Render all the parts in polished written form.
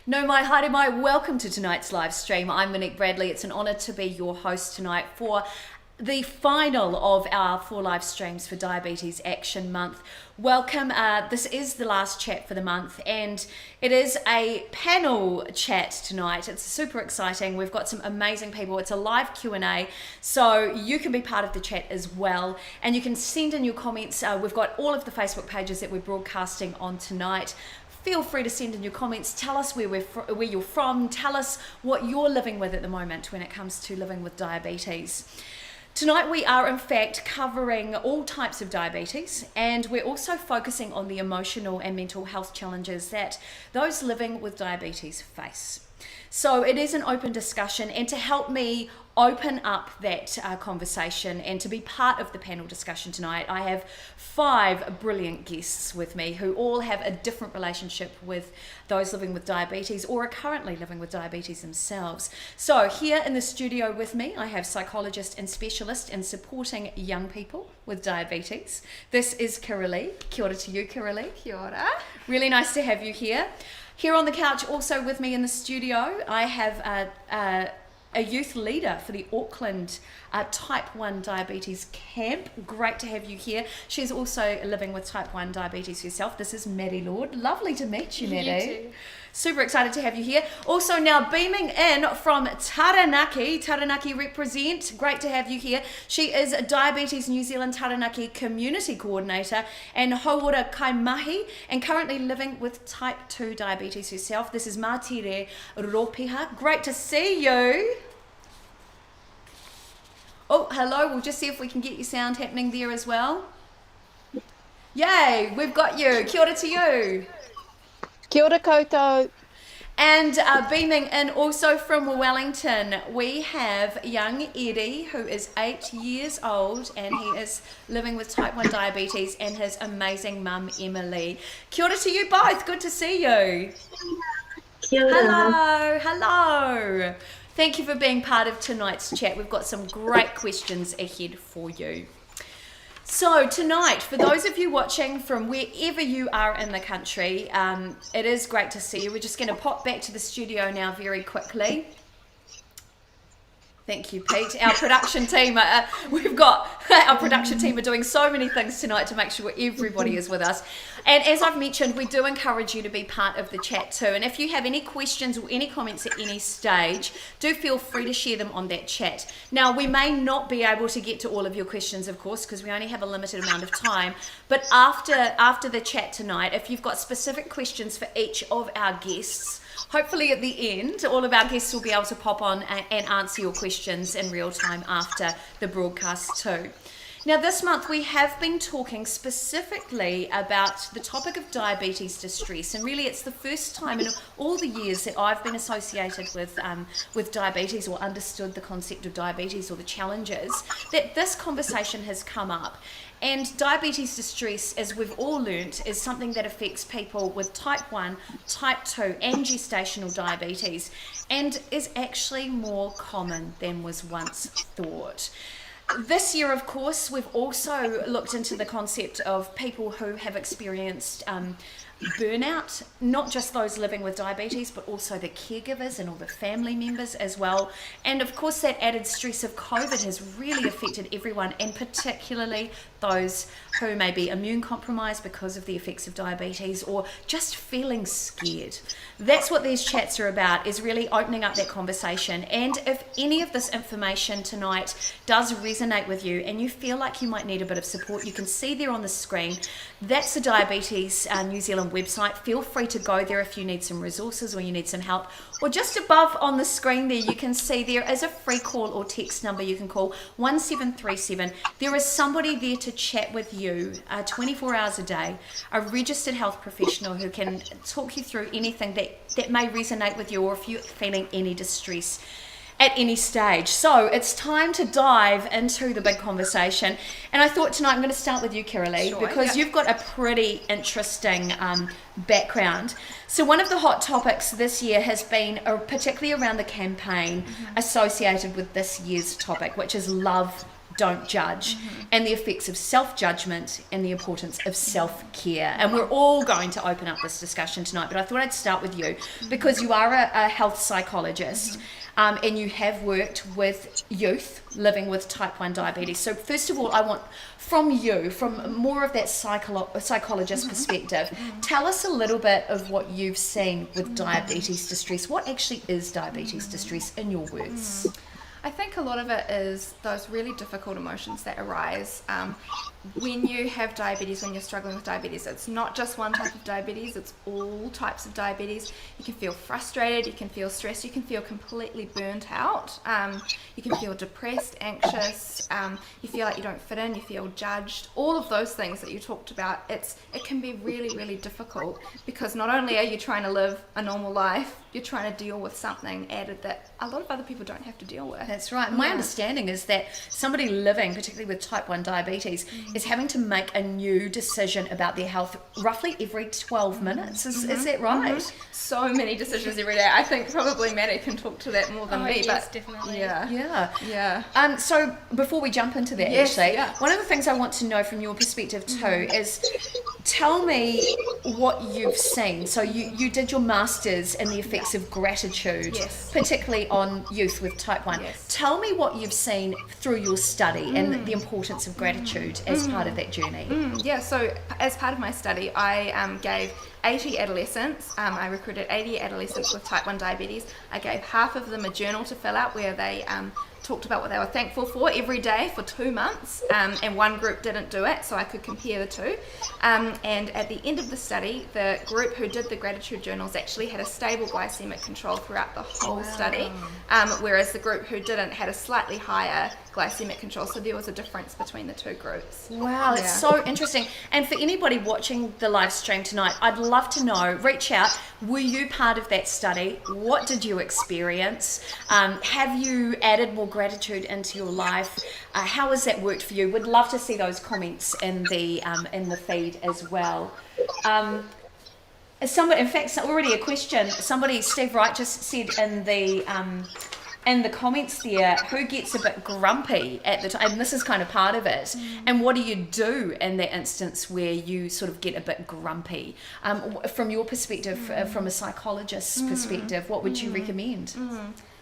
No, my haere mai, welcome to tonight's live stream. I'm Monique Bradley. It's an honour to be your host tonight for the final of our 4 live streams for Diabetes Action Month. Welcome. This is the last chat for the month, and it is a panel chat tonight. It's super exciting. We've got some amazing people. It's a live Q&A, so you can be part of the chat as well, and you can send in your comments. We've got all of the Facebook pages that we're broadcasting on tonight. Feel free to send in your comments. Tell us where you're from. Tell us what you're living with at the moment when it comes to living with diabetes. Tonight we are in fact covering all types of diabetes, and we're also focusing on the emotional and mental health challenges that those living with diabetes face. So it is an open discussion, and to help me open up that conversation and to be part of the panel discussion tonight, I have 5 brilliant guests with me who all have a different relationship with those living with diabetes or are currently living with diabetes themselves. So here in the studio with me, I have psychologist and specialist in supporting young people with diabetes. This is Kiralee. Kia ora to you, Kiralee. Kia ora. Really nice to have you here. Here on the couch, also with me in the studio, I have a youth leader for the Auckland Type 1 Diabetes Camp. Great to have you here. She's also living with Type 1 Diabetes herself. This is Maddie Lord. Lovely to meet you, Maddie. You too. Super excited to have you here. Also now beaming in from Taranaki represent. Great to have you here. She is Diabetes New Zealand Taranaki Community Coordinator and Hauora Kaimahi, and currently living with Type 2 Diabetes herself. This is Mātere Ropiha. Great to see you. Oh, hello. We'll just see if we can get your sound happening there as well. Yay, we've got you. Kia ora to you. Kia ora koutou. And beaming in also from Wellington, we have young Eddie, who is 8 years old, and he is living with Type 1 diabetes, and his amazing mum, Emily. Kia ora to you both. Good to see you. Kia ora. Hello. Thank you for being part of tonight's chat. We've got some great questions ahead for you. So tonight, for those of you watching from wherever you are in the country, it is great to see you. We're just going to pop back to the studio now very quickly. Thank you, Pete. Our production team, we've got our production team are doing so many things tonight to make sure everybody is with us. And as I've mentioned, we do encourage you to be part of the chat too. And if you have any questions or any comments at any stage, do feel free to share them on that chat. Now, we may not be able to get to all of your questions, of course, because we only have a limited amount of time. But after the chat tonight, if you've got specific questions for each of our guests, hopefully at the end, all of our guests will be able to pop on and answer your questions in real time after the broadcast too. Now this month we have been talking specifically about the topic of diabetes distress, and really it's the first time in all the years that I've been associated with diabetes or understood the concept of diabetes or the challenges that this conversation has come up. And diabetes distress, as we've all learnt, is something that affects people with type 1, type 2 and gestational diabetes, and is actually more common than was once thought. This year, of course, we've also looked into the concept of people who have experienced burnout, not just those living with diabetes, but also the caregivers and all the family members as well. And of course, that added stress of COVID has really affected everyone, and particularly those who may be immune compromised because of the effects of diabetes or just feeling scared. That's what these chats are about, is really opening up that conversation. And if any of this information tonight does resonate with you and you feel like you might need a bit of support, you can see there on the screen, that's the Diabetes New Zealand website. Feel free to go there if you need some resources or you need some help. Or just above on the screen there, you can see there is a free call or text number you can call, 1737. There is somebody there to chat with you 24 hours a day, a registered health professional who can talk you through anything that may resonate with you, or if you're feeling any distress at any stage. So it's time to dive into the big conversation. And I thought tonight I'm going to start with you, Kiralee, Sure, because you've got a pretty interesting background. So one of the hot topics this year has been particularly around the campaign associated with this year's topic, which is Love don't judge, and the effects of self-judgment and the importance of self-care. And we're all going to open up this discussion tonight, but I thought I'd start with you because you are a health psychologist. And you have worked with youth living with type 1 diabetes. So first of all, I want from you, from more of that psychologist perspective, tell us a little bit of what you've seen with diabetes distress. What actually is diabetes distress in your words? I think a lot of it is those really difficult emotions that arise when you have diabetes, when you're struggling with diabetes. It's not just one type of diabetes, it's all types of diabetes. You can feel frustrated, you can feel stressed, you can feel completely burnt out, you can feel depressed, anxious, you feel like you don't fit in, you feel judged. All of those things that you talked about, it can be really, really difficult because not only are you trying to live a normal life, you're trying to deal with something added that a lot of other people don't have to deal with. That's right. My understanding is that somebody living, particularly with type 1 diabetes, is having to make a new decision about their health roughly every 12 minutes. Is that right? So many decisions every day. I think probably Maddie can talk to that more than me. Yes, but definitely. Yeah. So before we jump into that, one of the things I want to know from your perspective too is tell me what you've seen. So you did your master's in the effects of gratitude, particularly on youth with type 1. Yes. Tell me what you've seen through your study and the importance of gratitude as part of that journey. Yeah, so as part of my study, I gave 80 adolescents, I recruited 80 adolescents with type 1 diabetes. I gave half of them a journal to fill out where they talked about what they were thankful for every day for 2 months, and one group didn't do it, so I could compare the two. And at the end of the study, the group who did the gratitude journals actually had a stable glycemic control throughout the whole study, whereas the group who didn't had a slightly higher glycemic control, so there was a difference between the two groups. Wow, that's so interesting. And for anybody watching the live stream tonight, I'd love to know, reach out, were you part of that study? What did you experience? Have you added more gratitude into your life? How has that worked for you? Would love to see those comments in the feed as well. Somebody, in fact, already a question. Somebody, Steve Wright, just said in the comments there, who gets a bit grumpy at the time? And this is kind of part of it. And what do you do in that instance where you sort of get a bit grumpy? From your perspective, from a psychologist's perspective, what would you recommend?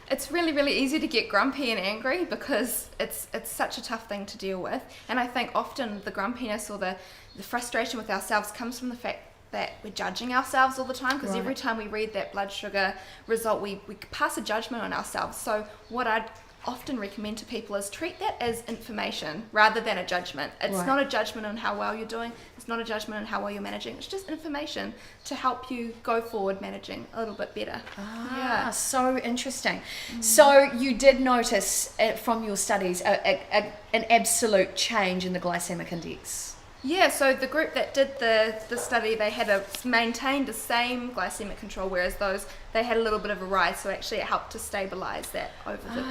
It's really, really easy to get grumpy and angry because it's such a tough thing to deal with. And I think often the grumpiness or the frustration with ourselves comes from the fact that we're judging ourselves all the time, because every time we read that blood sugar result, we pass a judgment on ourselves. So what I'd often recommend to people is treat that as information rather than a judgment. It's not a judgment on how well you're doing. It's not a judgment on how well you're managing. It's just information to help you go forward managing a little bit better. So interesting. So you did notice from your studies an absolute change in the glycemic index. Yeah, so the group that did the study, they had maintained the same glycemic control, whereas those, they had a little bit of a rise, so actually it helped to stabilise that over the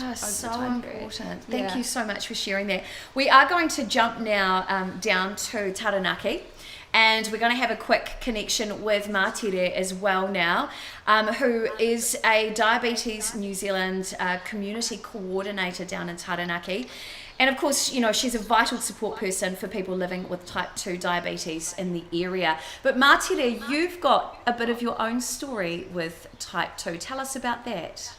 time period. Important. Thank you so much for sharing that. We are going to jump now down to Taranaki, and we're going to have a quick connection with Mātere as well now, who is a Diabetes New Zealand community coordinator down in Taranaki. And of course, you know, she's a vital support person for people living with type 2 diabetes in the area. But Mātere, you've got a bit of your own story with type 2. Tell us about that.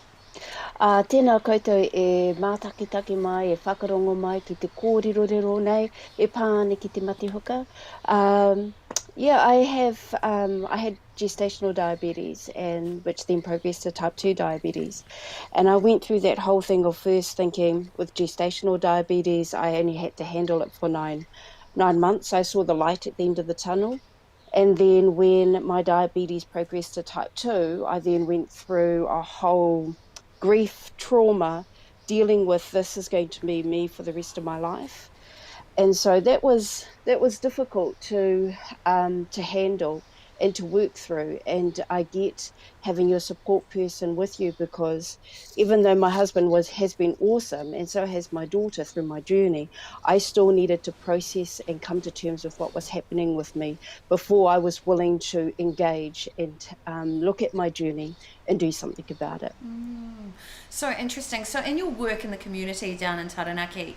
Tēnā koutou e mātakitaki mai, e whakarongo mai ki te kōrirorero nei, e pāne ki te matihuka. I had gestational diabetes, and which then progressed to type 2 diabetes. And I went through that whole thing of first thinking with gestational diabetes, I only had to handle it for nine months. I saw the light at the end of the tunnel. And then when my diabetes progressed to type 2, I then went through a whole grief, trauma, dealing with this is going to be me for the rest of my life. And so that was difficult to handle and to work through. And I get having your support person with you, because even though my husband has been awesome, and so has my daughter through my journey, I still needed to process and come to terms with what was happening with me before I was willing to engage and look at my journey and do something about it. So interesting. So in your work in the community down in Taranaki,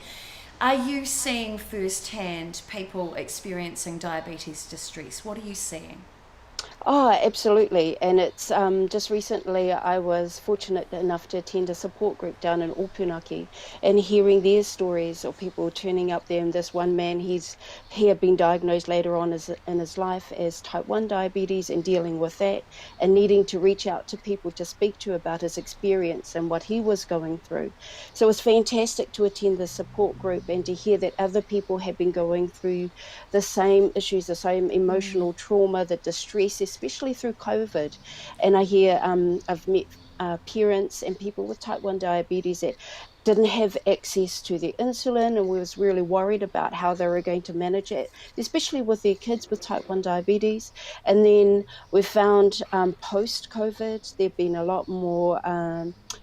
Are you seeing firsthand people experiencing diabetes distress? What are you seeing? Oh, absolutely. And it's just recently I was fortunate enough to attend a support group down in Opunaki and hearing their stories of people turning up there. And this one man, he had been diagnosed later on in his life as type 1 diabetes and dealing with that and needing to reach out to people to speak to about his experience and what he was going through. So it was fantastic to attend the support group and to hear that other people have been going through the same issues, the same emotional trauma, the distress, especially through COVID. And I hear I've met parents and people with type 1 diabetes that didn't have access to their insulin and was really worried about how they were going to manage it, especially with their kids with type 1 diabetes. And then we've found post-COVID, there have been a lot more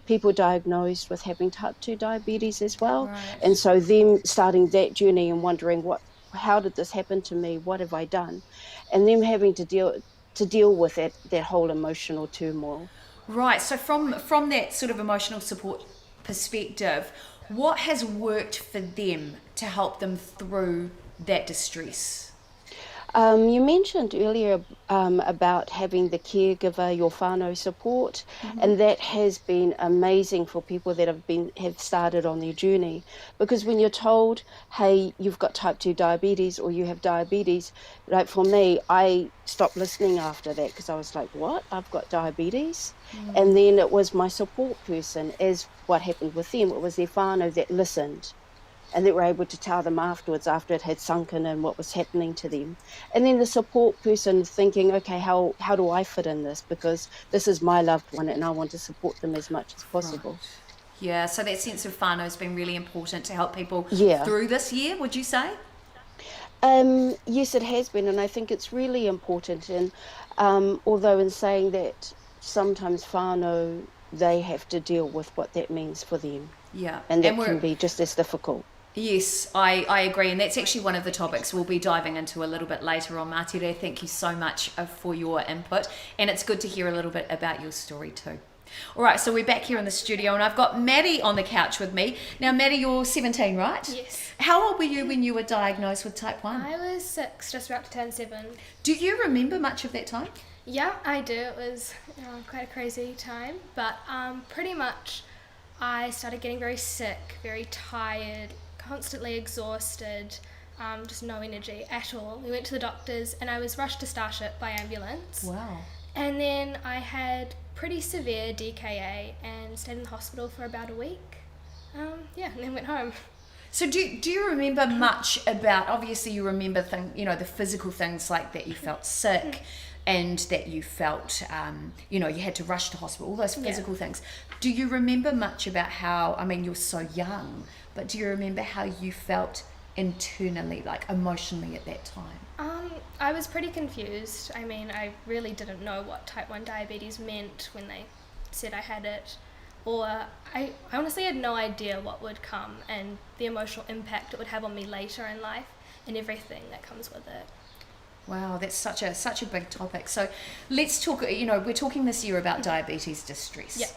people diagnosed with having type 2 diabetes as well. Right. And so them starting that journey and wondering how did this happen to me? What have I done? And them having to deal with that whole emotional turmoil. Right. So from that sort of emotional support perspective, what has worked for them to help them through that distress? You mentioned earlier about having the caregiver, your whānau support, and that has been amazing for people that have started on their journey. Because when you're told, "Hey, you've got type 2 diabetes," or "You have diabetes," like for me, I stopped listening after that because I was like, "What? I've got diabetes?" And then it was my support person, as what happened with them. It was their whānau that listened and that were able to tell them afterwards after it had sunken in what was happening to them. And then the support person thinking, okay, how do I fit in this? Because this is my loved one and I want to support them as much as possible. Yeah, so that sense of whānau has been really important to help people Yeah. through this year, would you say? Yes, it has been. And I think it's really important. And although in saying that, sometimes whānau, they have to deal with what that means for them. Yeah. And that can be just as difficult. Yes, I agree, and that's actually one of the topics we'll be diving into a little bit later on. Martire, thank you so much for your input, and it's good to hear a little bit about your story too. All right, so we're back here in the studio, and I've got Maddie on the couch with me. Now, Maddie, you're 17, right? Yes. How old were you when you were diagnosed with type 1? I was 6, just about to turn 7. Do you remember much of that time? Yeah, I do. It was quite a crazy time, but pretty much I started getting very sick, very tired, constantly exhausted, just no energy at all. We went to the doctors and I was rushed to Starship by ambulance. Wow. And then I had pretty severe DKA and stayed in the hospital for about a week. And then went home. So do you remember much about, obviously you remember the physical things like that you felt sick and that you felt, you had to rush to hospital, all those physical things. Do you remember much about how, you're so young, but do you remember how you felt internally, like emotionally at that time? I was pretty confused. I really didn't know what type 1 diabetes meant when they said I had it. Or I honestly had no idea what would come and the emotional impact it would have on me later in life and everything that comes with it. Wow, that's such a big topic. So let's talk, we're talking this year about diabetes distress. Yeah.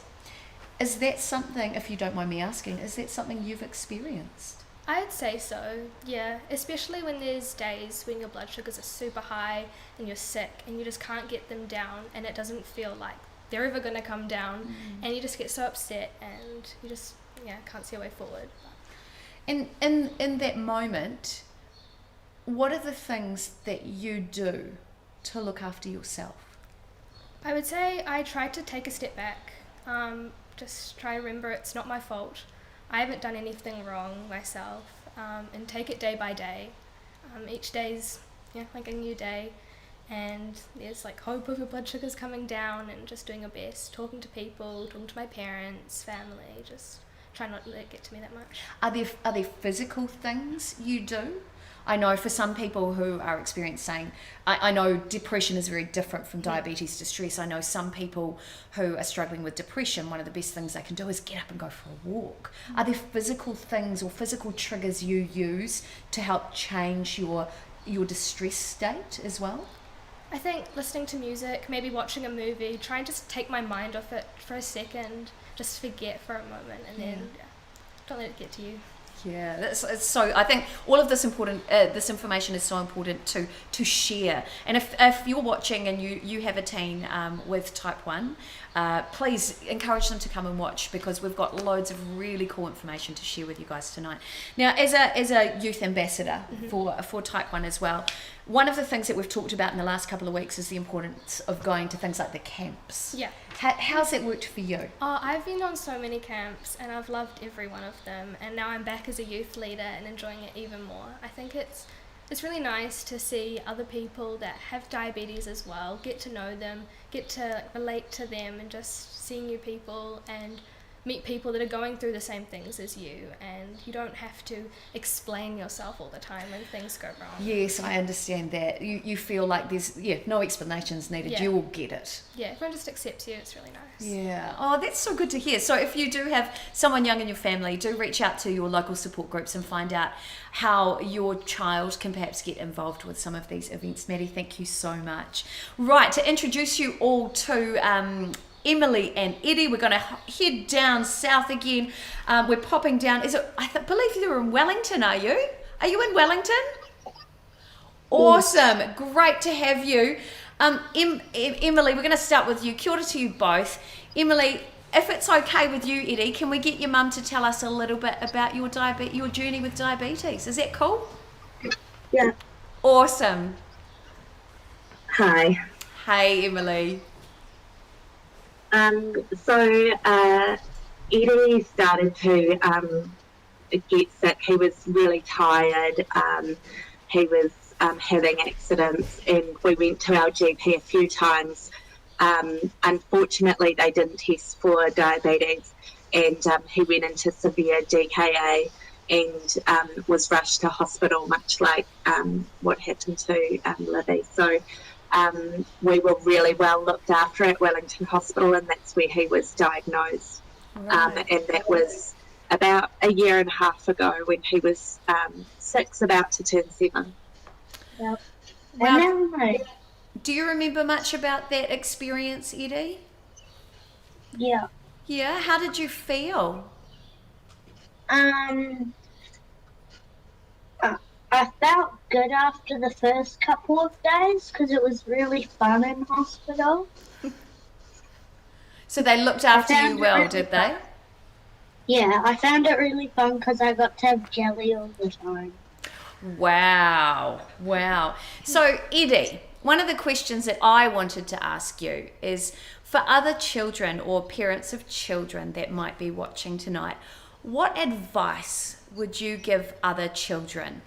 Is that something, if you don't mind me asking, is that something you've experienced? I'd say so, yeah. Especially when there's days when your blood sugars are super high and you're sick and you just can't get them down and it doesn't feel like they're ever going to come down and you just get so upset and you just, can't see a way forward. In that moment, what are the things that you do to look after yourself? I would say I try to take a step back, just try to remember it's not my fault. I haven't done anything wrong myself, and take it day by day. Each day's like a new day, and there's like hope of your blood sugars coming down and just doing your best, talking to people, talking to my parents, family, just try not to let it get to me that much. Are there physical things you do? I know for some people who are experiencing, I know depression is very different from diabetes distress. I know some people who are struggling with depression, one of the best things they can do is get up and go for a walk. Are there physical things or physical triggers you use to help change your distress state as well? I think listening to music, maybe watching a movie, try and just take my mind off it for a second, just forget for a moment and then don't let it get to you. Yeah, it's so. I think all of this this information is so important to share. And if you're watching and you have a teen with type 1, please encourage them to come and watch, because we've got loads of really cool information to share with you guys tonight. Now, as a youth ambassador for type 1 as well, one of the things that we've talked about in the last couple of weeks is the importance of going to things like the camps. Yeah. How's that worked for you? Oh, I've been on so many camps and I've loved every one of them, and now I'm back as a youth leader and enjoying it even more. I think it's really nice to see other people that have diabetes as well, get to know them, get to relate to them, and just see new people and meet people that are going through the same things as you, and you don't have to explain yourself all the time when things go wrong. Yes, I understand that. You feel like there's no explanations needed. Yeah. You will get it. Yeah, everyone just accepts you. It's really nice. Yeah. Oh, that's so good to hear. So if you do have someone young in your family, do reach out to your local support groups and find out how your child can perhaps get involved with some of these events. Maddie, thank you so much. Right, to introduce you all to Emily and Eddie, we're going to head down south again. We're popping down. I believe you're in Wellington, are you? Are you in Wellington? Awesome. Great to have you. Emily, we're going to start with you. Kia ora to you both. Emily, if it's okay with you, Eddie, can we get your mum to tell us a little bit about your journey with diabetes? Is that cool? Yeah. Awesome. Hi. Hey, Emily. Edie started to get sick. He was really tired. He was having accidents, and we went to our GP a few times. Unfortunately, they didn't test for diabetes, and he went into severe DKA and was rushed to hospital, much like what happened to Livy. So we were really well looked after at Wellington Hospital, and that's where he was diagnosed. Right. And that was about a year and a half ago, when he was 6, about to turn 7. Yep. Wow. Do you remember much about that experience, Eddie? Yeah. Yeah? How did you feel? I felt good after the first couple of days because it was really fun in hospital. So they looked after you well, did they? Yeah, I found it really fun because I got to have jelly all the time. Wow. So, Eddie, one of the questions that I wanted to ask you is, for other children or parents of children that might be watching tonight, what advice would you give other children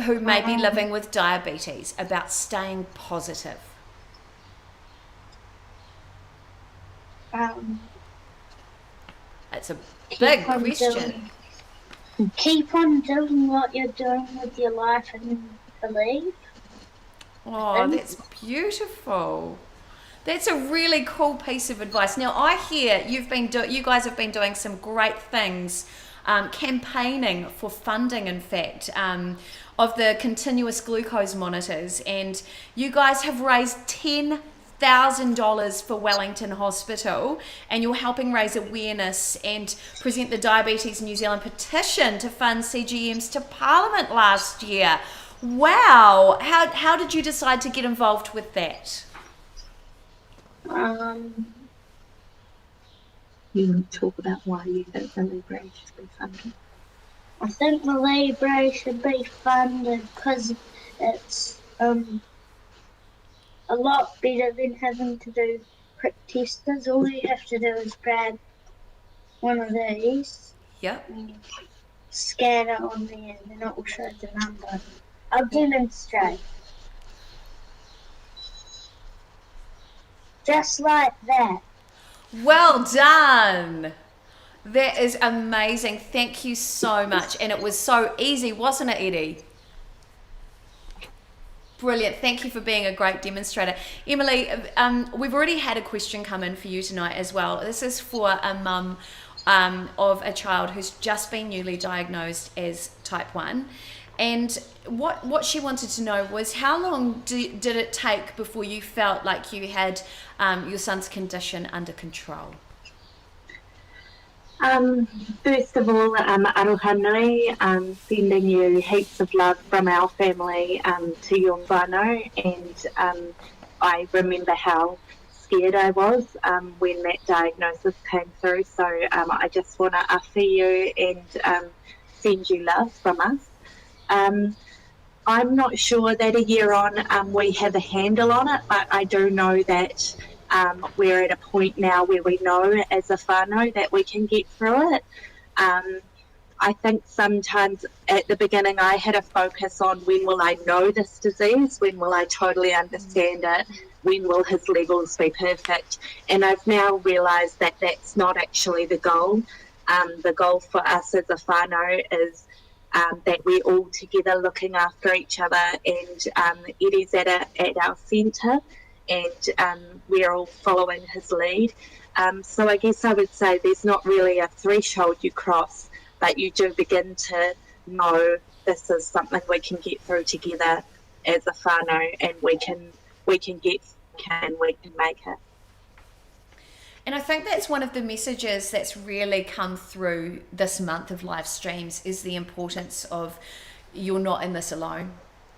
who may be living with diabetes about staying positive? That's a big question. Keep on doing what you're doing with your life and believe. Oh, that's beautiful. That's a really cool piece of advice. Now, I hear you guys have been doing some great things, campaigning for funding, in fact, of the continuous glucose monitors, and you guys have raised $10,000 for Wellington Hospital, and you're helping raise awareness and present the Diabetes New Zealand petition to fund CGMs to Parliament last year. Wow! How did you decide to get involved with that? You talk about why you think the Libre should be funded. I think the Libre should be funded because it's a lot better than having to do prick testers. All you have to do is grab one of these, Yep. and scan it on there, and then it will show the number. I'll demonstrate. Just like that. Well done. That is amazing. Thank you so much. And it was so easy, wasn't it, Eddie? Brilliant. Thank you for being a great demonstrator. Emily, we've already had a question come in for you tonight as well. This is for a mum of a child who's just been newly diagnosed as type 1. And what she wanted to know was, how long did it take before you felt like you had your son's condition under control? First of all, aroha nui, sending you heaps of love from our family to your whānau, and I remember how scared I was when that diagnosis came through, so I just want to awhi you and send you love from us. I'm not sure that a year on we have a handle on it, but I do know that we're at a point now where we know as a whānau that we can get through it. I think sometimes at the beginning I had a focus on when will I know this disease, when will I totally understand it, when will his levels be perfect, and I've now realised that that's not actually the goal. The goal for us as a whānau is that we're all together looking after each other, and it is at our centre, and we're all following his lead. So I guess I would say there's not really a threshold you cross, but you do begin to know this is something we can get through together as a whānau, and we can make it. And I think that's one of the messages that's really come through this month of live streams, is the importance of you're not in this alone.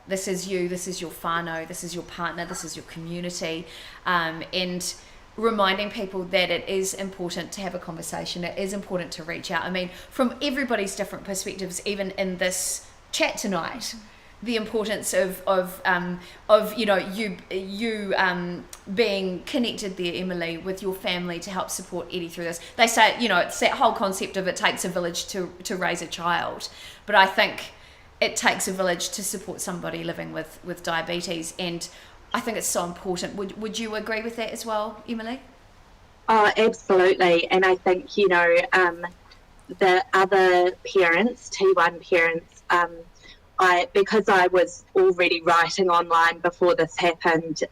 This is you, this is your whānau, this is your partner, this is your community, and reminding people that it is important to have a conversation, it is important to reach out. I mean, from everybody's different perspectives, even in this chat tonight, the importance of you know, you being connected there, Emily, with your family to help support Eddie through this. They say, you know, it's that whole concept of it takes a village to raise a child, but I think it takes a village to support somebody living with diabetes, and I think it's so important. Would you agree with that as well, Emily? Oh, absolutely. And I think, you know, the other parents, T1 parents, because I was already writing online before this happened,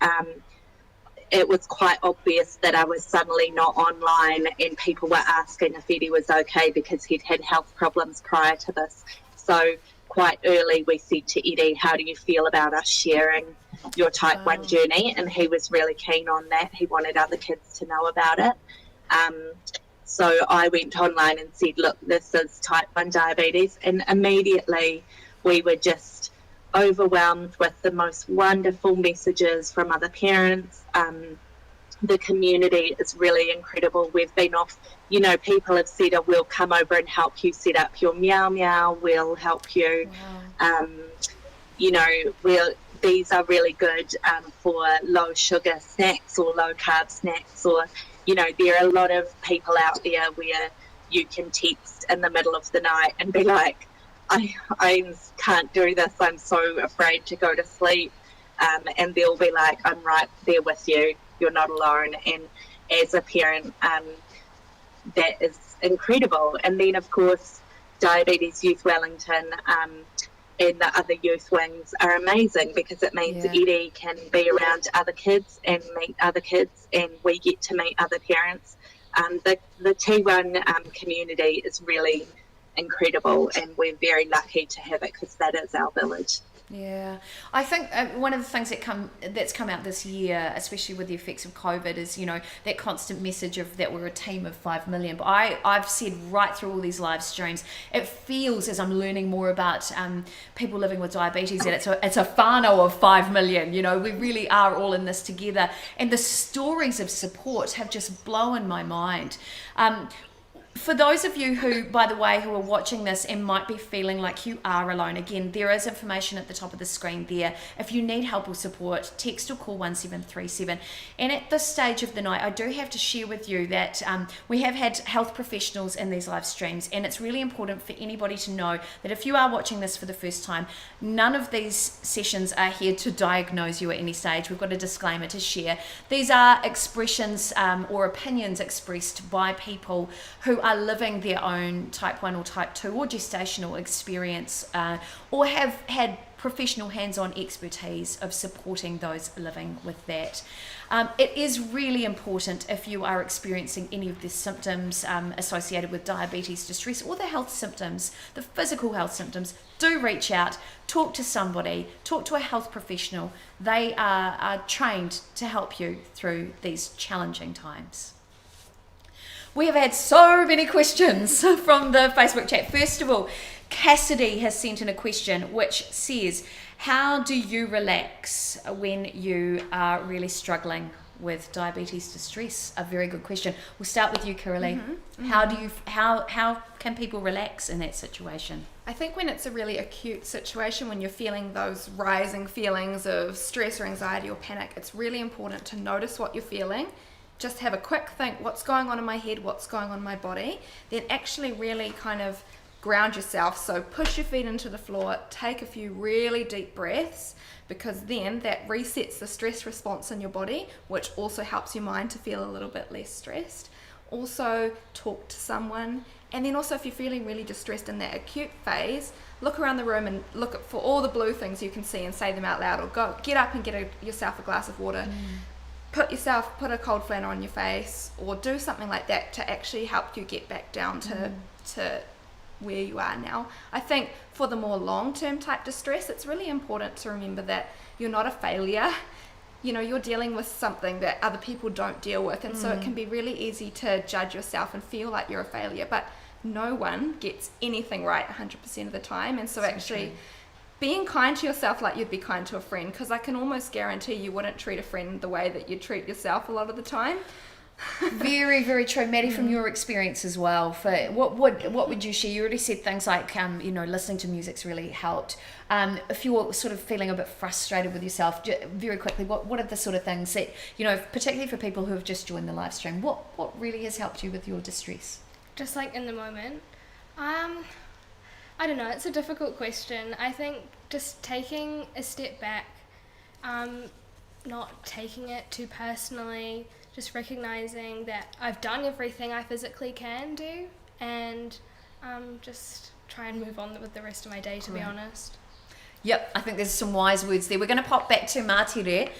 it was quite obvious that I was suddenly not online, and people were asking if Eddie was okay because he'd had health problems prior to this. So quite early we said to Eddie, how do you feel about us sharing your type 1 journey? And he was really keen on that. He wanted other kids to know about it. So I went online and said, look, this is type 1 diabetes, and immediately we were just overwhelmed with the most wonderful messages from other parents. The community is really incredible. We've been off, you know, people have said, oh, we'll come over and help you set up your meow meow, we'll help you. Wow. You know, these are really good for low sugar snacks or low carb snacks, or, you know, there are a lot of people out there where you can text in the middle of the night and be like, I can't do this, I'm so afraid to go to sleep, and they'll be like, I'm right there with you, you're not alone. And as a parent, that is incredible. And then of course Diabetes Youth Wellington and the other youth wings are amazing, because it means Eddie can be around other kids and meet other kids, and we get to meet other parents. The T1 community is really incredible, and we're very lucky to have it, because that is our village. Yeah, I think one of the things that's come out this year, especially with the effects of COVID, is, you know, that constant message of that we're a team of 5 million. But I've said right through all these live streams, it feels, as I'm learning more about people living with diabetes, that it's a whānau of 5 million. You know, we really are all in this together, and the stories of support have just blown my mind. For those of you who, by the way, who are watching this and might be feeling like you are alone, again, there is information at the top of the screen there. If you need help or support, text or call 1737. And at this stage of the night, I do have to share with you that we have had health professionals in these live streams, and it's really important for anybody to know that if you are watching this for the first time, none of these sessions are here to diagnose you at any stage. We've got a disclaimer to share. These are expressions or opinions expressed by people who are living their own type 1 or type 2 or gestational experience, or have had professional hands-on expertise of supporting those living with that. It is really important, if you are experiencing any of the symptoms associated with diabetes distress, or the health symptoms, the physical health symptoms, do reach out, talk to somebody, talk to a health professional. They are trained to help you through these challenging times. We have had so many questions from the Facebook chat. First of all, Cassidy has sent in a question which says, how do you relax when you are really struggling with diabetes distress? A very good question. We'll start with you, Kiralee. How can people relax in that situation? I think when it's a really acute situation, when you're feeling those rising feelings of stress or anxiety or panic, it's really important to notice what you're feeling. Just have a quick think, what's going on in my head, what's going on in my body, then actually really kind of ground yourself. So push your feet into the floor, take a few really deep breaths, because then that resets the stress response in your body, which also helps your mind to feel a little bit less stressed. Also talk to someone, and then also if you're feeling really distressed in that acute phase, look around the room and look for all the blue things you can see and say them out loud, or go get up and get yourself a glass of water. Put a cold flannel on your face, or do something like that to actually help you get back down to where you are now. I think for the more long-term type distress, it's really important to remember that you're not a failure. You know, you're dealing with something that other people don't deal with, and so it can be really easy to judge yourself and feel like you're a failure, but no one gets anything right 100% of the time. And so actually true. Being kind to yourself like you'd be kind to a friend, because I can almost guarantee you wouldn't treat a friend the way that you treat yourself a lot of the time. Very, very true. Maddie, from your experience as well, for what would you share? You already said things like, listening to music's really helped. If you're sort of feeling a bit frustrated with yourself, very quickly, what are the sort of things that, particularly for people who have just joined the live stream, what really has helped you with your distress? Just like in the moment. I don't know, it's a difficult question. I think just taking a step back, not taking it too personally, just recognizing that I've done everything I physically can do, and just try and move on with the rest of my day, to be honest. Yep, I think there's some wise words there. We're going to pop back to Martere,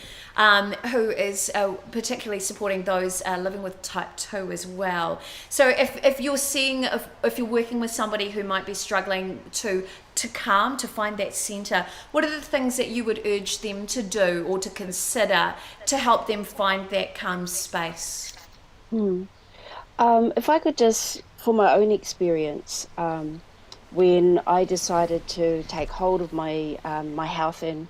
who is particularly supporting those living with type 2 as well. So if you're seeing, if you're working with somebody who might be struggling to calm, to find that centre, what are the things that you would urge them to do or to consider to help them find that calm space? If I could just, for my own experience, when I decided to take hold of my my health and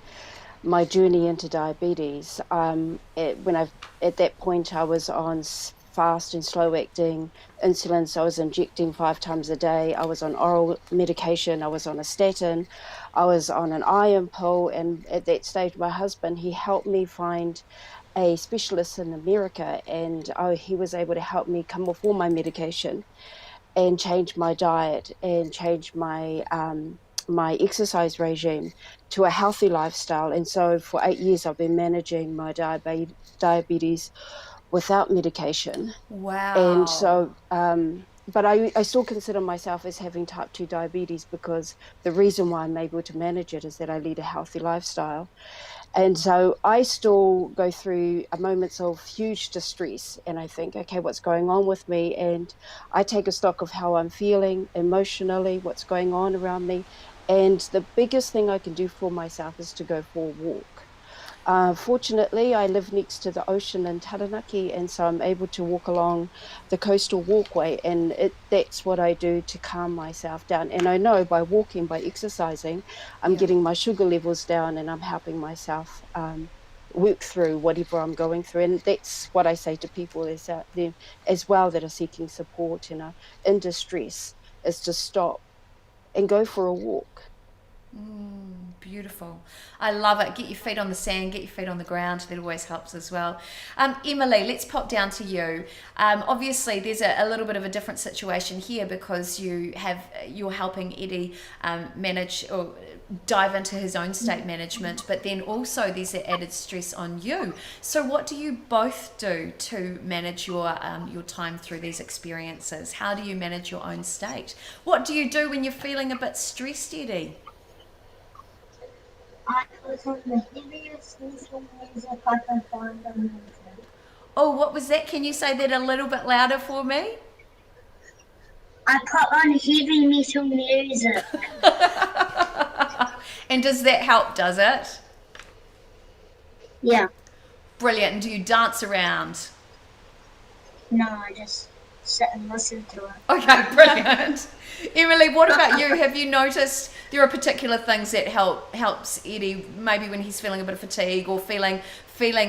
my journey into diabetes, at that point I was on fast and slow acting insulin, so I was injecting 5 times a day. I was on oral medication. I was on a statin. I was on an iron pill, and at that stage, my husband, he helped me find a specialist in America, and he was able to help me come off all my medication and change my diet and change my my exercise regime to a healthy lifestyle. And so for 8 years, I've been managing my diabetes without medication. Wow. And so, but I still consider myself as having type 2 diabetes, because the reason why I'm able to manage it is that I lead a healthy lifestyle. And so I still go through moments of huge distress, and I think, okay, what's going on with me? And I take a stock of how I'm feeling emotionally, what's going on around me. And the biggest thing I can do for myself is to go for a walk. Fortunately, I live next to the ocean in Taranaki, and so I'm able to walk along the coastal walkway, and that's what I do to calm myself down. And I know by walking, by exercising, I'm getting my sugar levels down, and I'm helping myself work through whatever I'm going through. And that's what I say to people is out there as well that are seeking support, in distress, is to stop and go for a walk. Beautiful. I love it. Get your feet on the sand, get your feet on the ground. That always helps as well. Emily, let's pop down to you. Obviously, there's a little bit of a different situation here, because you're helping Eddie manage or dive into his own state management, but then also there's an added stress on you. So what do you both do to manage your time through these experiences? How do you manage your own state? What do you do when you're feeling a bit stressed, Eddie? I put on the heaviest instrument music I can find on YouTube. Oh, what was that? Can you say that a little bit louder for me? I put on heavy metal music. And does that help, does it? Yeah. Brilliant. And do you dance around? No, I just sit and listen to it. Okay, brilliant. Emily, what about you? Have you noticed there are particular things that helps Eddie maybe when he's feeling a bit of fatigue or feeling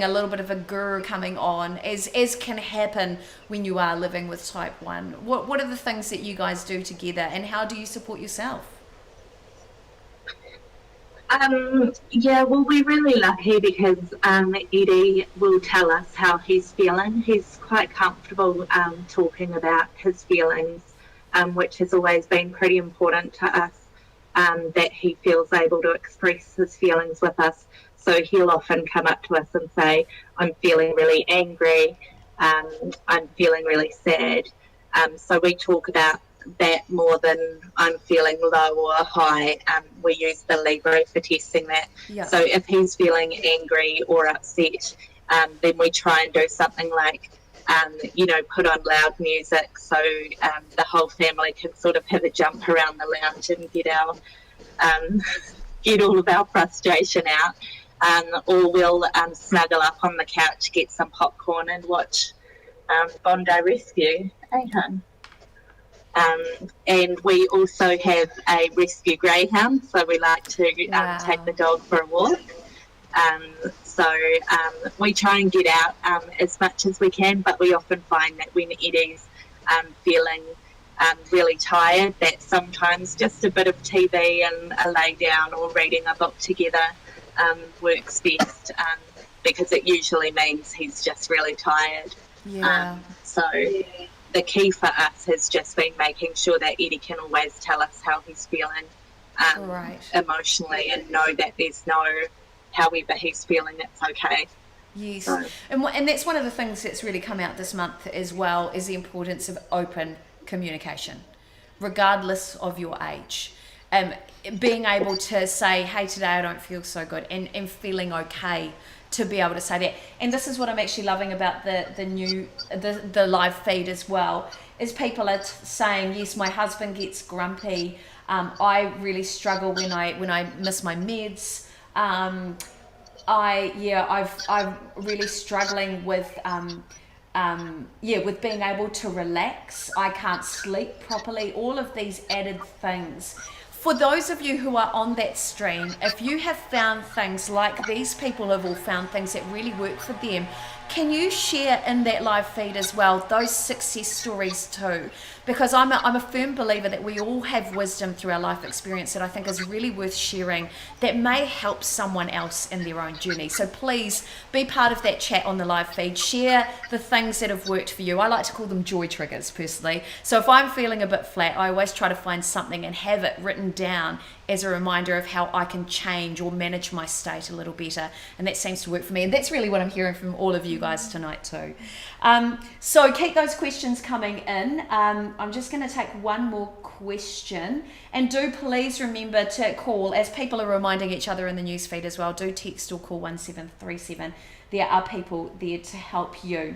a little bit of a grr coming on, as can happen when you are living with type 1? What are the things that you guys do together, and how do you support yourself? Yeah, well, we're really lucky because Eddie will tell us how he's feeling. He's quite comfortable talking about his feelings, which has always been pretty important to us, that he feels able to express his feelings with us. So he'll often come up to us and say, I'm feeling really angry, I'm feeling really sad. So we talk about that more than I'm feeling low or high. We use the Libre for testing that. Yeah. So if he's feeling angry or upset, then we try and do something like, put on loud music so the whole family can sort of have a jump around the lounge and get all of our frustration out. Or we'll snuggle up on the couch, get some popcorn and watch Bondi Rescue. Hey, hun. And we also have a rescue greyhound, so we like to take the dog for a walk. So we try and get out as much as we can, but we often find that when Eddie's feeling really tired, that sometimes just a bit of TV and a lay down or reading a book together works best, because it usually means he's just really tired. Yeah. So the key for us has just been making sure that Eddie can always tell us how he's feeling emotionally, and know that there's no, however he's feeling, it's okay. Yes. So. And that's one of the things that's really come out this month as well, is the importance of open communication, regardless of your age. Being able to say, hey, today I don't feel so good, and feeling okay to be able to say that. And this is what I'm actually loving about the live feed as well, is people are saying, yes, my husband gets grumpy. I really struggle when I miss my meds. I'm really struggling with with being able to relax. I can't sleep properly. All of these added things. For those of you who are on that stream, if you have found things like these people have all found things that really work for them, can you share in that live feed as well those success stories too? Because I'm a firm believer that we all have wisdom through our life experience that I think is really worth sharing, that may help someone else in their own journey. So please be part of that chat on the live feed. Share the things that have worked for you. I like to call them joy triggers personally. So if I'm feeling a bit flat, I always try to find something and have it written down as a reminder of how I can change or manage my state a little better. And that seems to work for me. And that's really what I'm hearing from all of you guys tonight too. So keep those questions coming in. I'm just going to take one more question. And do please remember to call, as people are reminding each other in the newsfeed as well, do text or call 1737. There are people there to help you.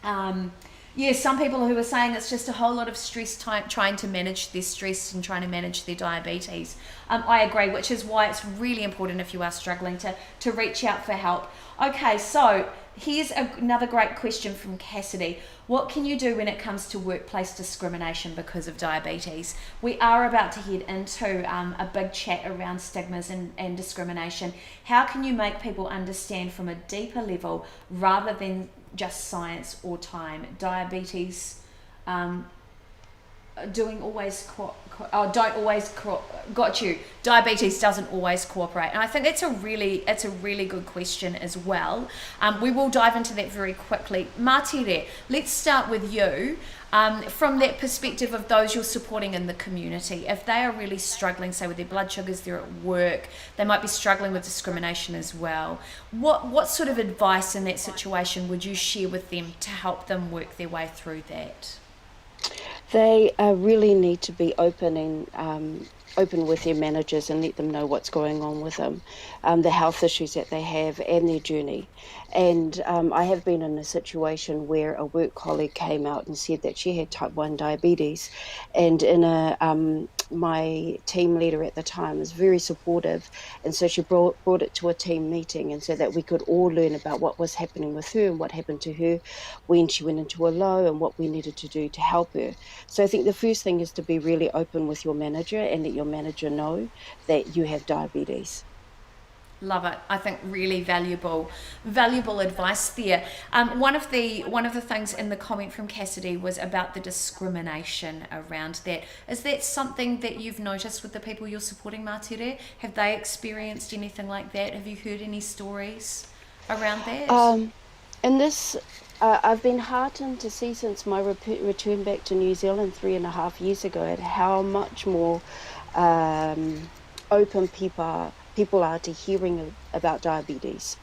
Some people who are saying it's just a whole lot of stress trying to manage their stress and trying to manage their diabetes. I agree, which is why it's really important if you are struggling to reach out for help. Okay, so here's another great question from Cassidy. What can you do when it comes to workplace discrimination because of diabetes? We are about to head into a big chat around stigmas and discrimination. How can you make people understand from a deeper level rather than just science or time? Diabetes Diabetes doesn't always cooperate, and I think it's a really good question as well. We will dive into that very quickly. Martere, let's start with you. From that perspective of those you're supporting in the community, if they are really struggling, say with their blood sugars, they're at work, they might be struggling with discrimination as well. What sort of advice in that situation would you share with them to help them work their way through that? They really need to be open open with their managers and let them know what's going on with them, the health issues that they have and their journey. And I have been in a situation where a work colleague came out and said that she had type 1 diabetes, and my team leader at the time was very supportive, and so she brought it to a team meeting, and so that we could all learn about what was happening with her and what happened to her when she went into a low and what we needed to do to help her. So I think the first thing is to be really open with your manager and let your manager know that you have diabetes. Love it. I think really valuable advice there. One of the things in the comment from Cassidy was about the discrimination around that. Is that something that you've noticed with the people you're supporting, Matere? Have they experienced anything like that? Have you heard any stories around that? And this, I've been heartened to see since my return back to New Zealand 3.5 years ago at how much more open people are to hearing about diabetes.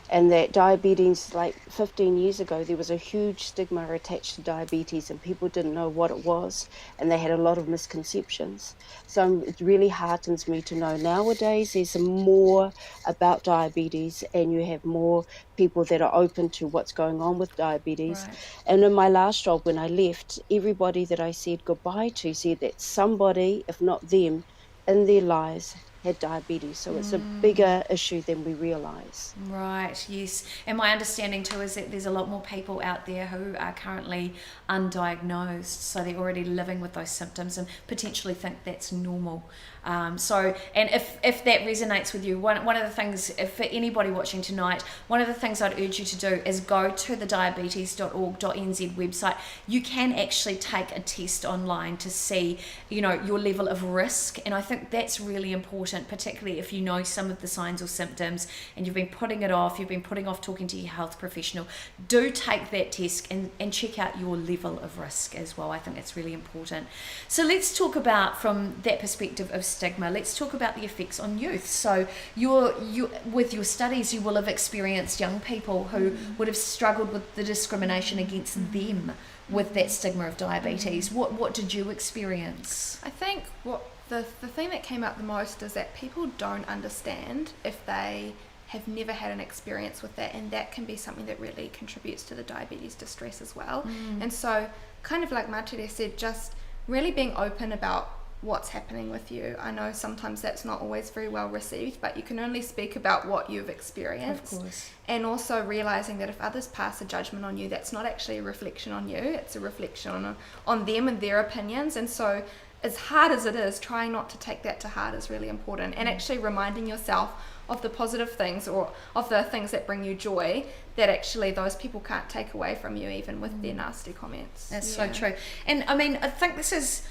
And that diabetes, like 15 years ago, there was a huge stigma attached to diabetes and people didn't know what it was, and they had a lot of misconceptions. So it really heartens me to know nowadays there's more about diabetes, and you have more people that are open to what's going on with diabetes. Right. And in my last job, when I left, everybody that I said goodbye to said that somebody, if not them, in their lives had diabetes. So it's a bigger issue than we realise. Right, yes. And my understanding too is that there's a lot more people out there who are currently undiagnosed, so they're already living with those symptoms and potentially think that's normal. And if that resonates with you, one of the things, for anybody watching tonight, one of the things I'd urge you to do is go to the diabetes.org.nz website. You can actually take a test online to see, your level of risk, and I think that's really important, particularly if you know some of the signs or symptoms and you've been putting off talking to your health professional. Do take that test and check out your level of risk as well. I think that's really important. So let's talk about, from that perspective of stigma, let's talk about the effects on youth. So you with your studies, you will have experienced young people who would have struggled with the discrimination against them with that stigma of diabetes. What did you experience? I think what the thing that came out the most is that people don't understand if they have never had an experience with that, and that can be something that really contributes to the diabetes distress as well. And so, kind of like Matere said, just really being open about what's happening with you. I know sometimes that's not always very well received, but you can only speak about what you've experienced. Of course. And also realizing that if others pass a judgment on you, that's not actually a reflection on you, it's a reflection on them and their opinions. And so, as hard as it is, trying not to take that to heart is really important, and actually reminding yourself of the positive things, or of the things that bring you joy, that actually those people can't take away from you, even with their nasty comments. That's so true. And I mean, I think this is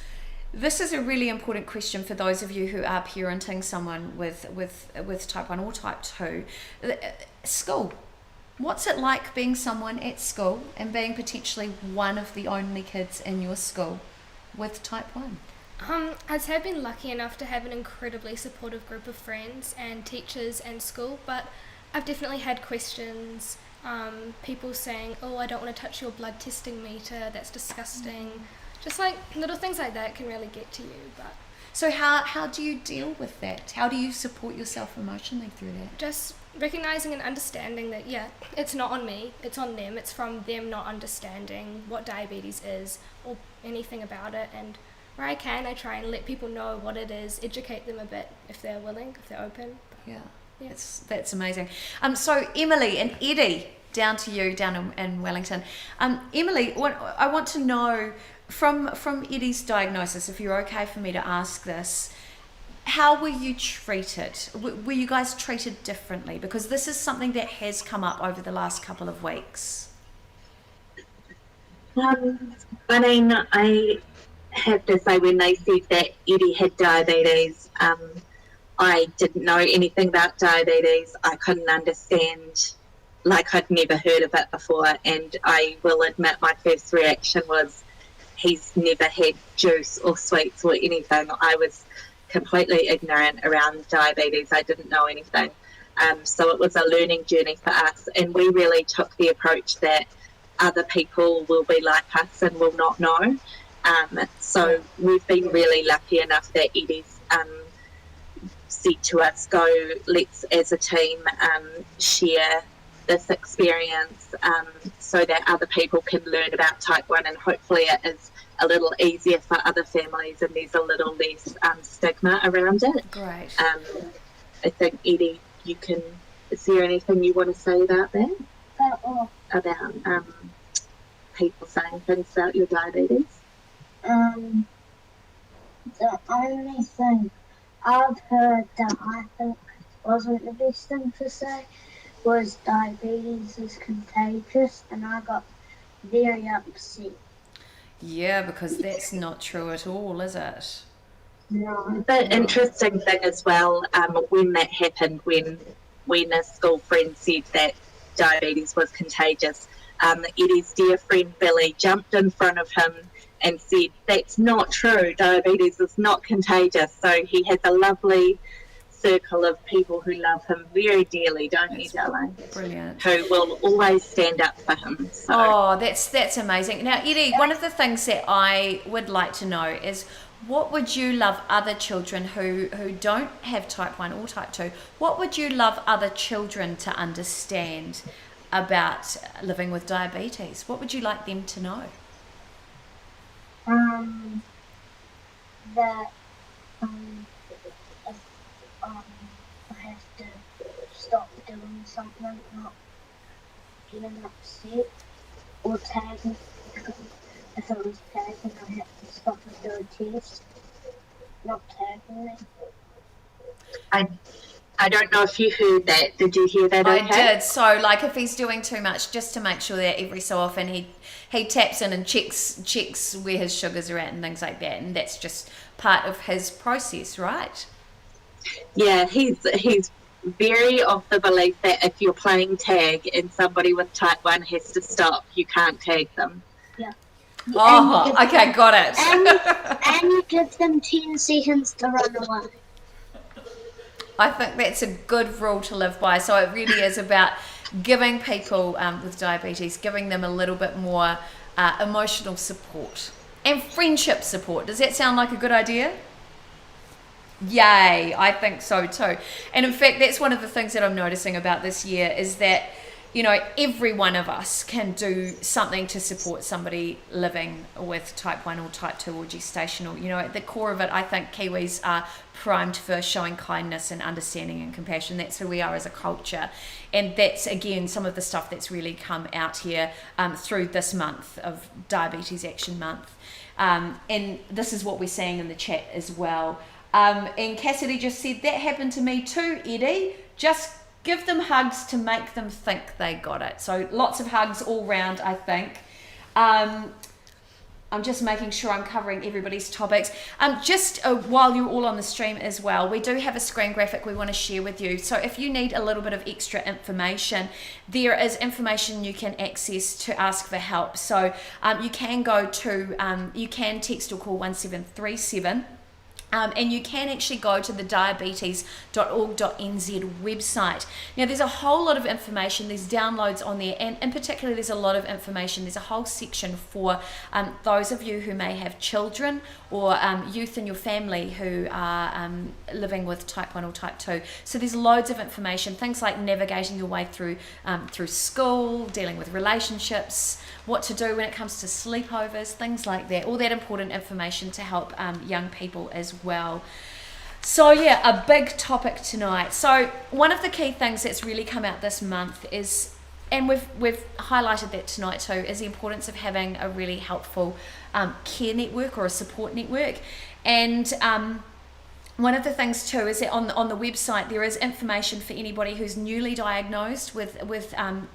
a really important question for those of you who are parenting someone with type 1 or type 2. School. What's it like being someone at school and being potentially one of the only kids in your school with type 1? I've been lucky enough to have an incredibly supportive group of friends and teachers and school, but I've definitely had questions, people saying, oh, I don't want to touch your blood testing meter, that's disgusting. Just like little things like that can really get to you. But so how do you deal with that? How do you support yourself emotionally through that? Just recognizing and understanding that, it's not on me, it's on them. It's from them not understanding what diabetes is or anything about it, and where I can, I try and let people know what it is, educate them a bit if they're willing, if they're open. Yeah. That's amazing. So Emily and Eddie, down to you, down in Wellington. Emily, I want to know from Eddie's diagnosis, if you're okay for me to ask this, how were you treated? Were you guys treated differently? Because this is something that has come up over the last couple of weeks. I mean, I have to say, when they said that Eddie had diabetes, I didn't know anything about diabetes. I couldn't understand, like I'd never heard of it before, and I will admit my first reaction was, he's never had juice or sweets or anything. I was completely ignorant around diabetes. I didn't know anything. So it was a learning journey for us, and we really took the approach that other people will be like us and will not know. So we've been really lucky enough that Eddie's said to us, go, let's as a team share this experience so that other people can learn about type 1, and hopefully it is a little easier for other families and there's a little less stigma around it. Great. I think, Eddie, is there anything you want to say about that? About people saying things about your diabetes? The only thing I've heard that I think wasn't the best thing to say was diabetes is contagious, and I got very upset. Yeah, because that's not true at all, is it? No. The interesting thing as well, when that happened, when a school friend said that diabetes was contagious, Eddie's dear friend Billy jumped in front of him and said, that's not true, diabetes is not contagious. So he has a lovely circle of people who love him very dearly, don't you, darling? Brilliant. Who will always stand up for him. So. Oh, that's amazing. Now, Eddie, one of the things that I would like to know is, what would you love other children who don't have type 1 or type 2, what would you love other children to understand about living with diabetes? What would you like them to know? That if I have to stop doing something, not getting upset, or tagging. If I was tagging, I have to stop and do a test, not tagging me. I don't know if you heard that. Did you hear that? I okay? did. So, like, if he's doing too much, just to make sure that every so often he taps in and checks where his sugars are at and things like that, and that's just part of his process, right? Yeah, he's very of the belief that if you're playing tag and somebody with type 1 has to stop, you can't tag them. Yeah. Oh, okay, got it. And you give them 10 seconds to run away. I think that's a good rule to live by. So it really is about giving people with diabetes, giving them a little bit more emotional support and friendship support. Does that sound like a good idea? Yay, I think so too. And in fact, that's one of the things that I'm noticing about this year is that, you know, every one of us can do something to support somebody living with type 1 or type 2 or gestational. You know, at the core of it, I think Kiwis are primed for showing kindness and understanding and compassion. That's who we are as a culture. And that's, again, some of the stuff that's really come out here through this month of Diabetes Action Month. And this is what we're seeing in the chat as well. And Cassidy just said, that happened to me too, Eddie. Just give them hugs to make them think they got it. So lots of hugs all round, I think. I'm just making sure I'm covering everybody's topics. Just while you're all on the stream as well, we do have a screen graphic we want to share with you. So if you need a little bit of extra information, there is information you can access to ask for help. So you can go to, you can text or call 1737. And you can actually go to the diabetes.org.nz website. Now, there's a whole lot of information, there's downloads on there, and in particular, there's a lot of information. There's a whole section for those of you who may have children or youth in your family who are living with type 1 or type 2. So there's loads of information, things like navigating your way through school, dealing with relationships, what to do when it comes to sleepovers, things like that. All that important information to help young people as well. So yeah, a big topic tonight. So one of the key things that's really come out this month is, and we've highlighted that tonight too, is the importance of having a really helpful care network or a support network. And one of the things too is that on the website there is information for anybody who's newly diagnosed with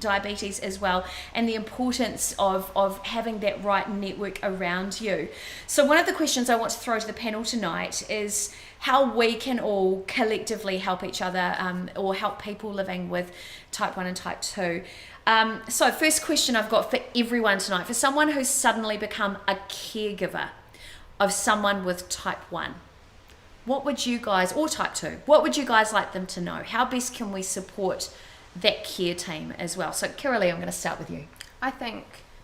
diabetes as well, and the importance of having that right network around you. So one of the questions I want to throw to the panel tonight is how we can all collectively help each other or help people living with type 1 and type 2. So first question I've got for everyone tonight, for someone who's suddenly become a caregiver of someone with type 1. What would you guys, or type 2, what would you guys like them to know? How best can we support that care team as well? So, Kiralee, I'm going to start with you. I think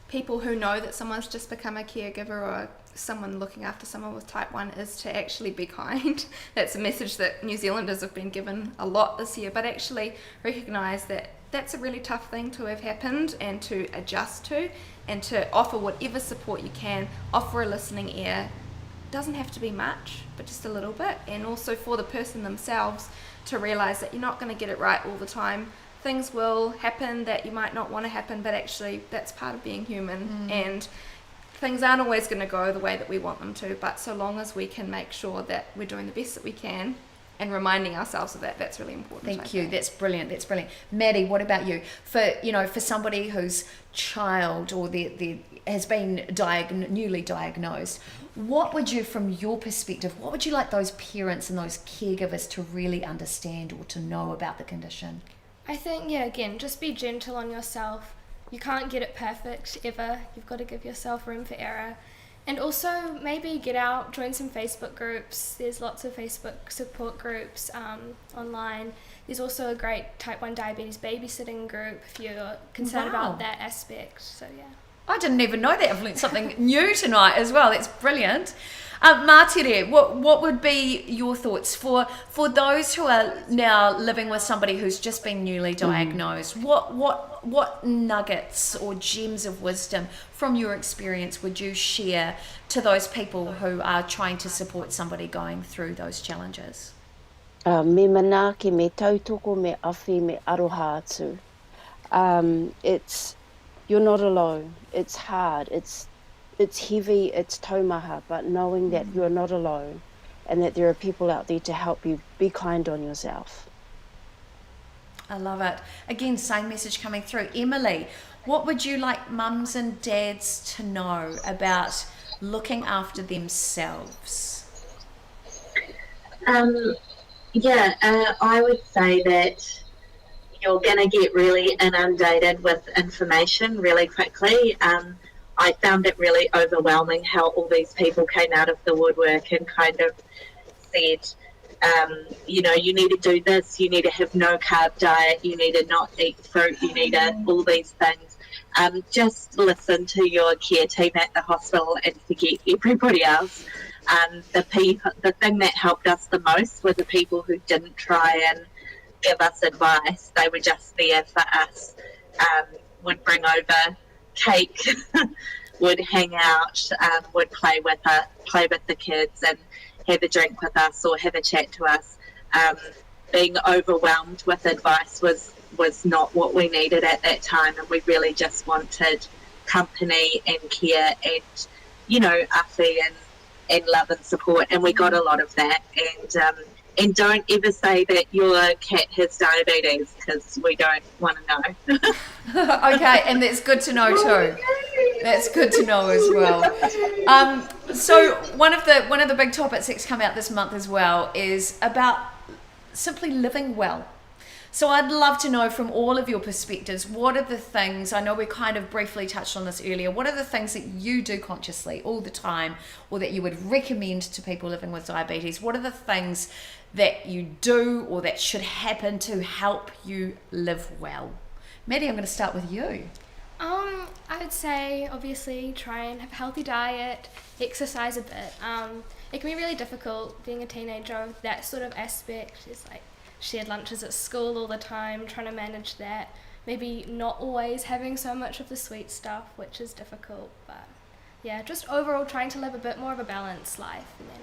people who know that someone's just become a caregiver or someone looking after someone with type 1 is to actually be kind. That's a message that New Zealanders have been given a lot this year, but actually recognise that that's a really tough thing to have happened and to adjust to, and to offer whatever support you can, offer a listening ear. Doesn't have to be much, but just a little bit. And also for the person themselves to realise that you're not going to get it right all the time. Things will happen that you might not want to happen, but actually that's part of being human. And things aren't always going to go the way that we want them to, but so long as we can make sure that we're doing the best that we can and reminding ourselves of that, that's really important. Thank you. That's brilliant. That's brilliant. Maddie, what about you? For somebody whose child or their has been newly diagnosed, what would you, from your perspective, what would you like those parents and those caregivers to really understand or to know about the condition? I think, again, just be gentle on yourself. You can't get it perfect ever. You've got to give yourself room for error. And also maybe get out, join some Facebook groups. There's lots of Facebook support groups online. There's also a great type 1 diabetes babysitting group if you're concerned about that aspect. So yeah. I didn't even know that. I've learned something new tonight as well. That's brilliant. Mātere, what would be your thoughts for those who are now living with somebody who's just been newly diagnosed? What nuggets or gems of wisdom from your experience would you share to those people who are trying to support somebody going through those challenges? Me manaake, me tautoko, me awhi, me aroha atu. You're not alone. It's hard. It's heavy. It's taumaha. But knowing that you're not alone, and that there are people out there to help you, be kind on yourself. I love it. Again, same message coming through. Emily, what would you like mums and dads to know about looking after themselves? I would say that you're going to get really inundated with information really quickly. I found it really overwhelming how all these people came out of the woodwork and kind of said, you need to do this, you need to have no carb diet, you need to not eat fruit, you need to all these things. Just listen to your care team at the hospital and forget everybody else. The thing that helped us the most were the people who didn't try and give us advice. They were just there for us. Would bring over cake, would hang out, would play with the kids and have a drink with us or have a chat to us. Being overwhelmed with advice was not what we needed at that time, and we really just wanted company and care and awhi and love and support, and we got a lot of that. And don't ever say that your cat has diabetes, because we don't want to know. Okay, and that's good to know too. That's good to know as well. So one of the big topics that's come out this month as well is about simply living well. So I'd love to know from all of your perspectives, what are the things, I know we kind of briefly touched on this earlier, what are the things that you do consciously all the time, or that you would recommend to people living with diabetes? What are the things that you do or that should happen to help you live well? Maddie, I'm going to start with you. I would say obviously try and have a healthy diet, exercise a bit. It can be really difficult being a teenager, that sort of aspect is like shared lunches at school all the time, trying to manage that, maybe not always having so much of the sweet stuff, which is difficult, but yeah, just overall trying to live a bit more of a balanced life, and then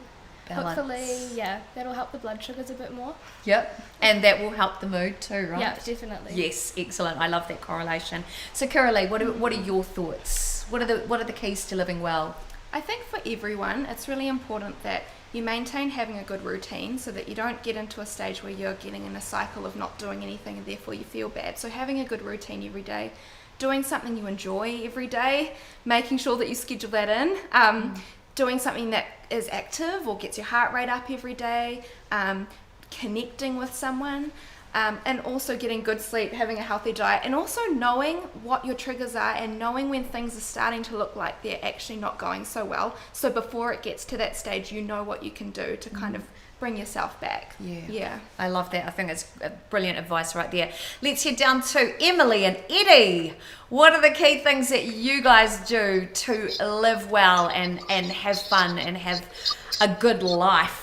hopefully that'll help the blood sugars a bit more. Yep, and that will help the mood too, right? Yeah, definitely. Yes, excellent. I love that correlation. So Kiralee, what are your thoughts? What are the keys to living well? I think for everyone, it's really important that you maintain having a good routine so that you don't get into a stage where you're getting in a cycle of not doing anything and therefore you feel bad. So having a good routine every day, doing something you enjoy every day, making sure that you schedule that in, doing something that is active or gets your heart rate up every day, connecting with someone. and also getting good sleep, having a healthy diet, and also knowing what your triggers are and knowing when things are starting to look like they're actually not going so well. So before it gets to that stage, you know what you can do to kind of bring yourself back. Yeah. I love that. I think it's brilliant advice right there. Let's head down to Emily and Eddie. What are the key things that you guys do to live well and have fun and have a good life?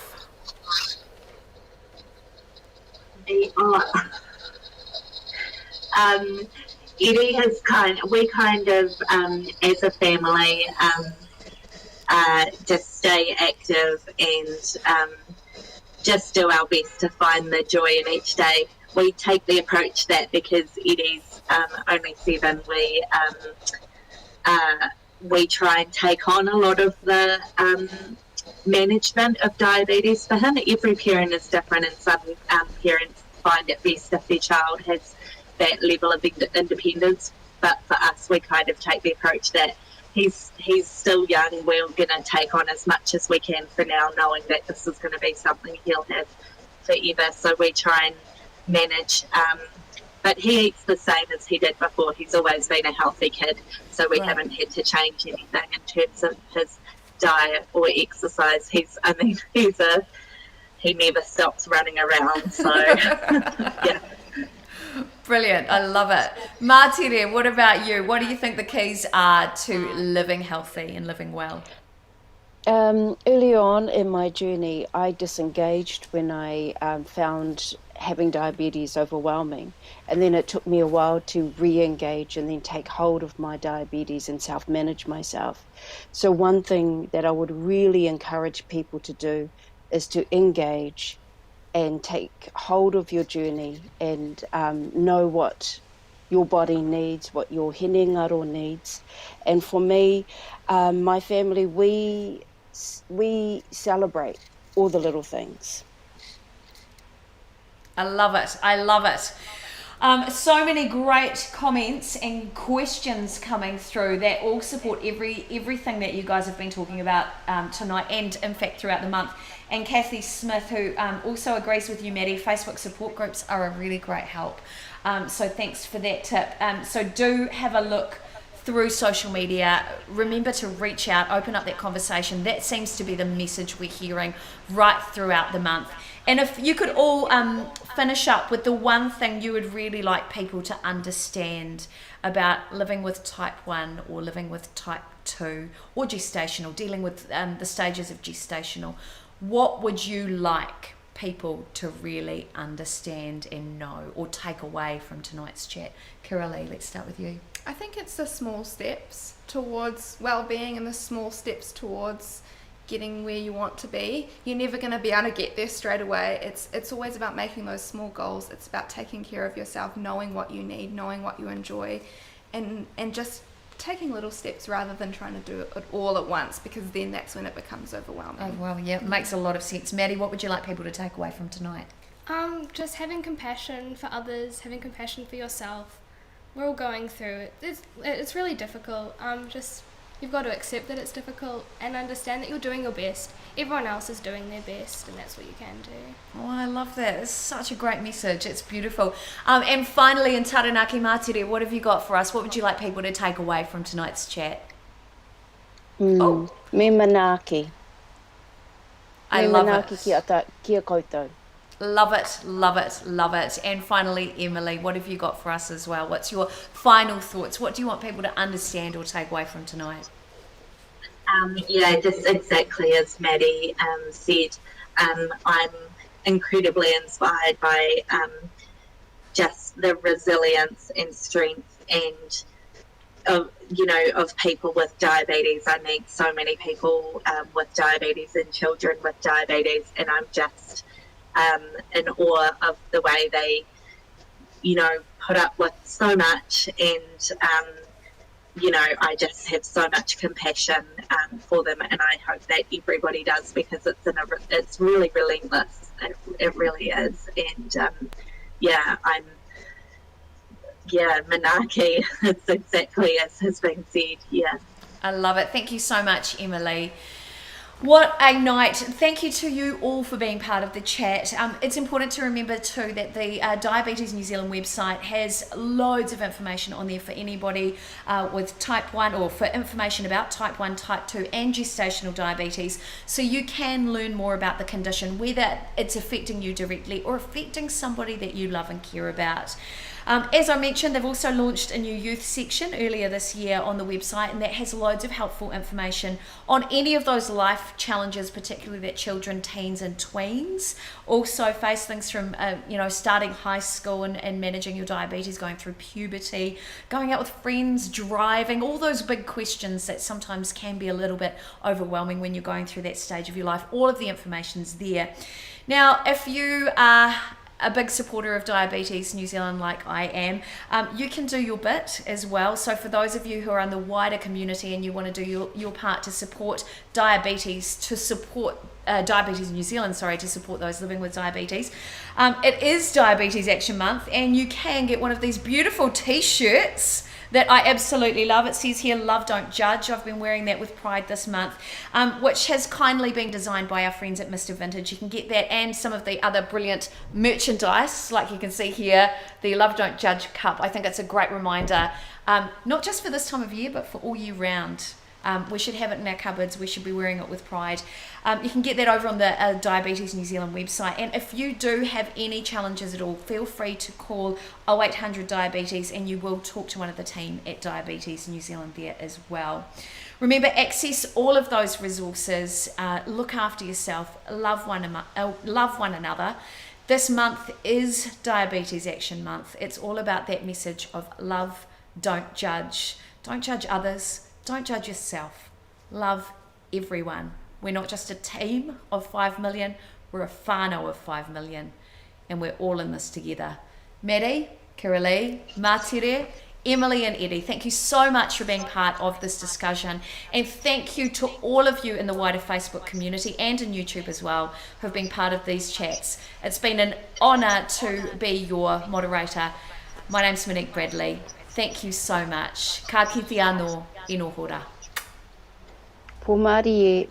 Eddie has we kind of, as a family, just stay active and just do our best to find the joy in each day. We take the approach that because Eddie's only 7, we try and take on a lot of the management of diabetes for him. Every parent is different, and some parents find it best if their child has that level of independence. But for us, we kind of take the approach that he's still young. We're going to take on as much as we can for now, knowing that this is going to be something he'll have forever. So we try and manage. But he eats the same as he did before. He's always been a healthy kid, so we haven't had to change anything in terms of his diet or exercise. He never stops running around. So yeah. Brilliant. I love it. Martire, what about you? What do you think the keys are to living healthy and living well? Early on in my journey, I disengaged when I found having diabetes overwhelming. And then it took me a while to re-engage and then take hold of my diabetes and self-manage myself. So one thing that I would really encourage people to do is to engage and take hold of your journey and know what your body needs, what your hine ngaro needs. And for me, my family, we celebrate all the little things. I love it. I love it. So many great comments and questions coming through that all support everything that you guys have been talking about tonight, and in fact throughout the month. And Kathy Smith, who also agrees with you, Maddie, Facebook support groups are a really great help. So thanks for that tip. So do have a look through social media. Remember to reach out, open up that conversation. That seems to be the message we're hearing right throughout the month. And if you could all finish up with the one thing you would really like people to understand about living with type 1 or living with type 2 or gestational, dealing with the stages of gestational, what would you like people to really understand and know or take away from tonight's chat? Kiralee, let's start with you. I think it's the small steps towards well-being and the small steps towards getting where you want to be. You're never going to be able to get there straight away. It's always about making those small goals. It's about taking care of yourself, knowing what you need, knowing what you enjoy, and just taking little steps rather than trying to do it all at once, because then that's when it becomes overwhelming. Oh, well, yeah, it makes a lot of sense. Maddie, what would you like people to take away from tonight? Just having compassion for others, having compassion for yourself. We're all going through it. It's really difficult. You've got to accept that it's difficult and understand that you're doing your best. Everyone else is doing their best, and that's what you can do. Oh, I love that. It's such a great message. It's beautiful. And finally, in Taranaki Mātere, what have you got for us? What would you like people to take away from tonight's chat? Me manaaki. I love it. Kia koutou. Love it, love it, love it. And finally, Emily, what have you got for us as well? What's your final thoughts? What do you want people to understand or take away from tonight? Just exactly as Maddie said, I'm incredibly inspired by just the resilience and strength and of people with diabetes. I meet so many people with diabetes and children with diabetes, and I'm just in awe of the way they, put up with so much, and I just have so much compassion for them, and I hope that everybody does, because it's really relentless. It really is, and Manaki, it's exactly as has been said. Yeah, I love it. Thank you so much, Emily. What a night. Thank you to you all for being part of the chat. It's important to remember too that the Diabetes New Zealand website has loads of information on there for anybody with type 1, or for information about type 1, type 2 and gestational diabetes, so you can learn more about the condition, whether it's affecting you directly or affecting somebody that you love and care about. As I mentioned, they've also launched a new youth section earlier this year on the website, and that has loads of helpful information on any of those life challenges, particularly that children, teens and tweens also face, things from starting high school and managing your diabetes, going through puberty, going out with friends, driving, all those big questions that sometimes can be a little bit overwhelming when you're going through that stage of your life. All of the information's there. Now, if you are a big supporter of Diabetes New Zealand like I am, you can do your bit as well. So for those of you who are in the wider community and you want to do your part to support Diabetes New Zealand, to support those living with diabetes, it is Diabetes Action Month, and you can get one of these beautiful t-shirts that I absolutely love. It says here, "Love, don't judge." I've been wearing that with pride this month, which has kindly been designed by our friends at Mr. Vintage. You can get that and some of the other brilliant merchandise, like you can see here, the Love, Don't Judge cup. I think it's a great reminder, not just for this time of year, but for all year round. We should have it in our cupboards. We should be wearing it with pride. You can get that over on the Diabetes New Zealand website. And if you do have any challenges at all, feel free to call 0800 Diabetes, and you will talk to one of the team at Diabetes New Zealand there as well. Remember, access all of those resources. Look after yourself. Love one another. This month is Diabetes Action Month. It's all about that message of love, don't judge. Don't judge others. Don't judge yourself. Love everyone. We're not just a team of 5 million, we're a whānau of 5 million, and we're all in this together. Maddie, Kiralee, Mātere, Emily and Eddie, thank you so much for being part of this discussion, and thank you to all of you in the wider Facebook community and in YouTube as well who have been part of these chats. It's been an honour to be your moderator. My name's Monique Bradley. Thank you so much. Ka kite anō, ino hora. Pō Māori e.